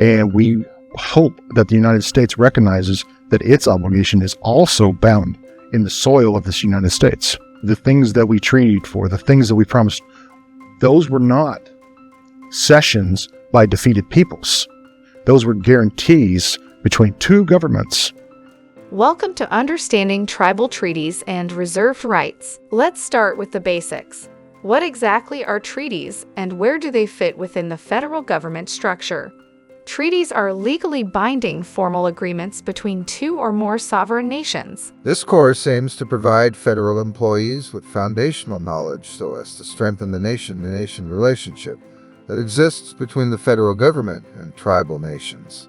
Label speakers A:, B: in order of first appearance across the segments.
A: And we hope that the United States recognizes that its obligation is also bound in the soil of this United States. The things that we treated for, the things that we promised, those were not cessions by defeated peoples. Those were guarantees between two governments.
B: Welcome to Understanding Tribal Treaties and Reserved Rights. Let's start with the basics. What exactly are treaties, and where do they fit within the federal government structure? Treaties are legally binding formal agreements between two or more sovereign nations.
C: This course aims to provide federal employees with foundational knowledge so as to strengthen the nation-to-nation relationship that exists between the federal government and tribal nations.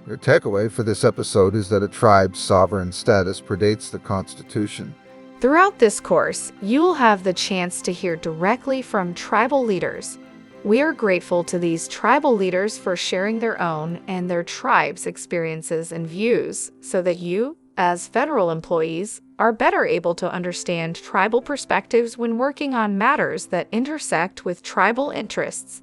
C: Your takeaway for this episode is that a tribe's sovereign status predates the Constitution.
B: Throughout this course, you will have the chance to hear directly from tribal leaders. We are grateful to these tribal leaders for sharing their own and their tribe's experiences and views so that you, as federal employees, are better able to understand tribal perspectives when working on matters that intersect with tribal interests.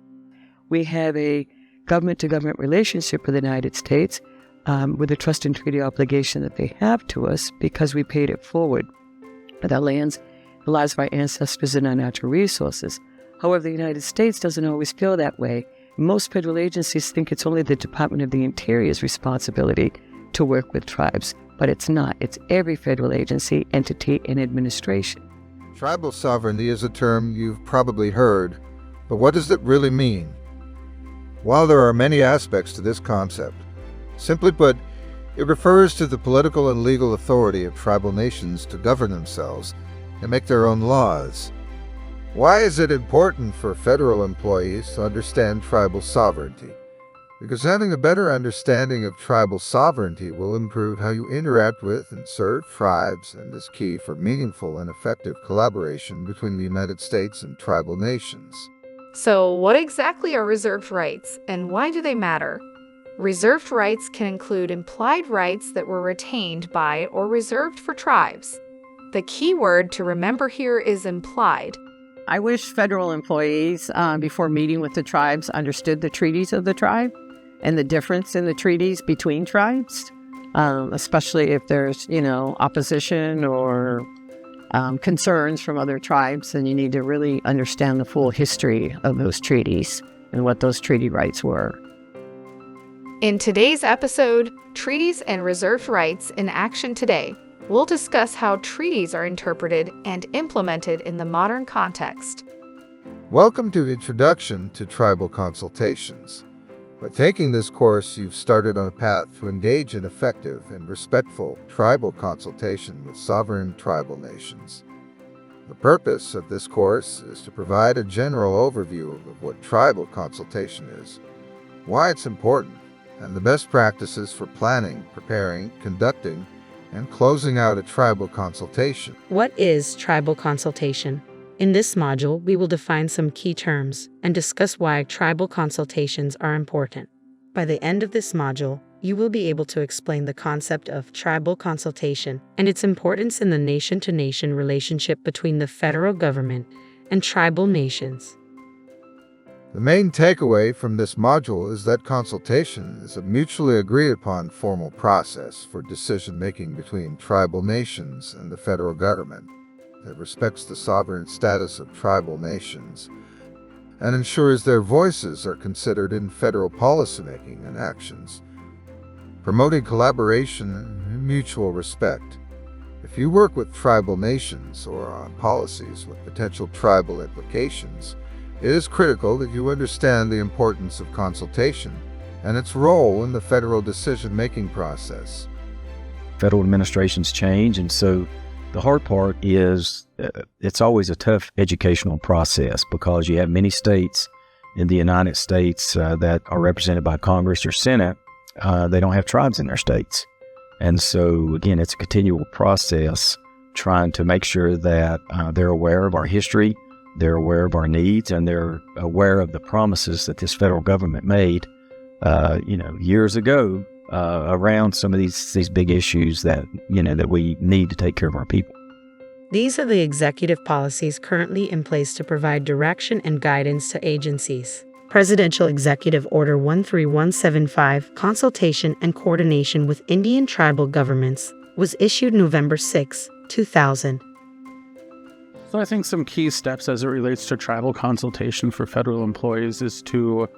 D: We have a government-to-government relationship with the United States with the trust and treaty obligation that they have to us because we paid it forward with our lands, the lives of our ancestors, and our natural resources. However, the United States doesn't always feel that way. Most federal agencies think it's only the Department of the Interior's responsibility to work with tribes, but it's not. It's every federal agency, entity, and administration.
C: Tribal sovereignty is a term you've probably heard, but what does it really mean? While there are many aspects to this concept, simply put, it refers to the political and legal authority of tribal nations to govern themselves and make their own laws. Why is it important for federal employees to understand tribal sovereignty? Because having a better understanding of tribal sovereignty will improve how you interact with and serve tribes and is key for meaningful and effective collaboration between the United States and tribal nations.
B: So, what exactly are reserved rights, and why do they matter? Reserved rights can include implied rights that were retained by or reserved for tribes. The key word to remember here is implied.
E: I wish federal employees, before meeting with the tribes, understood the treaties of the tribe and the difference in the treaties between tribes, especially if there's, opposition or concerns from other tribes, and you need to really understand the full history of those treaties and what those treaty rights were.
B: In today's episode, Treaties and Reserved Rights in Action Today, we'll discuss how treaties are interpreted and implemented in the modern context.
C: Welcome to Introduction to Tribal Consultations. By taking this course, you've started on a path to engage in effective and respectful tribal consultation with sovereign tribal nations. The purpose of this course is to provide a general overview of what tribal consultation is, why it's important, and the best practices for planning, preparing, conducting, and closing out a tribal consultation.
F: What is tribal consultation? In this module, we will define some key terms and discuss why tribal consultations are important. By the end of this module, you will be able to explain the concept of tribal consultation and its importance in the nation-to-nation relationship between the federal government and tribal nations.
C: The main takeaway from this module is that consultation is a mutually agreed upon formal process for decision-making between tribal nations and the federal government that respects the sovereign status of tribal nations and ensures their voices are considered in federal policymaking and actions, promoting collaboration and mutual respect. If you work with tribal nations or on policies with potential tribal implications, it is critical that you understand the importance of consultation and its role in the federal decision-making process.
G: Federal administrations change, and so the hard part is it's always a tough educational process because you have many states in the United States that are represented by Congress or Senate. They don't have tribes in their states. And so, again, it's a continual process trying to make sure that they're aware of our history, they're aware of our needs, and they're aware of the promises that this federal government made, years ago around some of these big issues that we need to take care of our people.
F: These are the executive policies currently in place to provide direction and guidance to agencies, Presidential Executive Order 13175, Consultation and Coordination with Indian Tribal Governments, was issued November 6, 2000.
H: So I think some key steps as it relates to tribal consultation for federal employees is to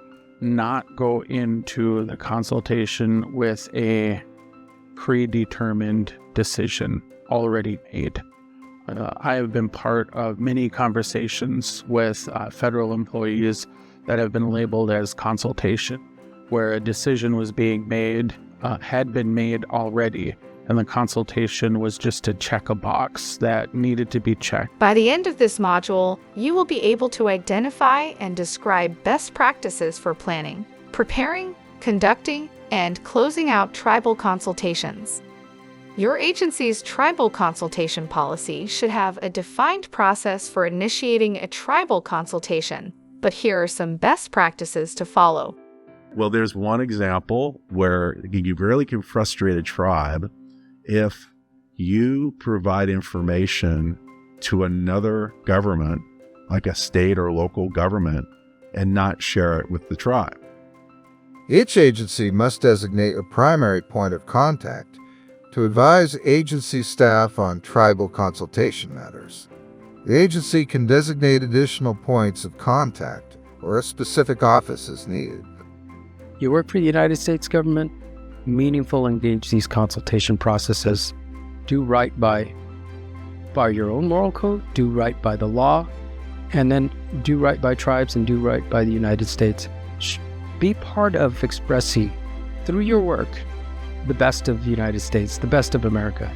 H: not go into the consultation with a predetermined decision already made. I have been part of many conversations with federal employees that have been labeled as consultation, where a decision was being made, had been made already, and the consultation was just to check a box that needed to be checked.
B: By the end of this module, you will be able to identify and describe best practices for planning, preparing, conducting, and closing out tribal consultations. Your agency's tribal consultation policy should have a defined process for initiating a tribal consultation, but here are some best practices to follow.
I: Well, there's one example where you really can frustrate a tribe if you provide information to another government, like a state or local government, and not share it with the tribe.
C: Each agency must designate a primary point of contact to advise agency staff on tribal consultation matters. The agency can designate additional points of contact or a specific office as needed.
J: You work for the United States government, meaningful engage these consultation processes, do right by your own moral code, do right by the law, and then do right by tribes and do right by the United States. Be part of expressing, through your work, the best of the United States, the best of America.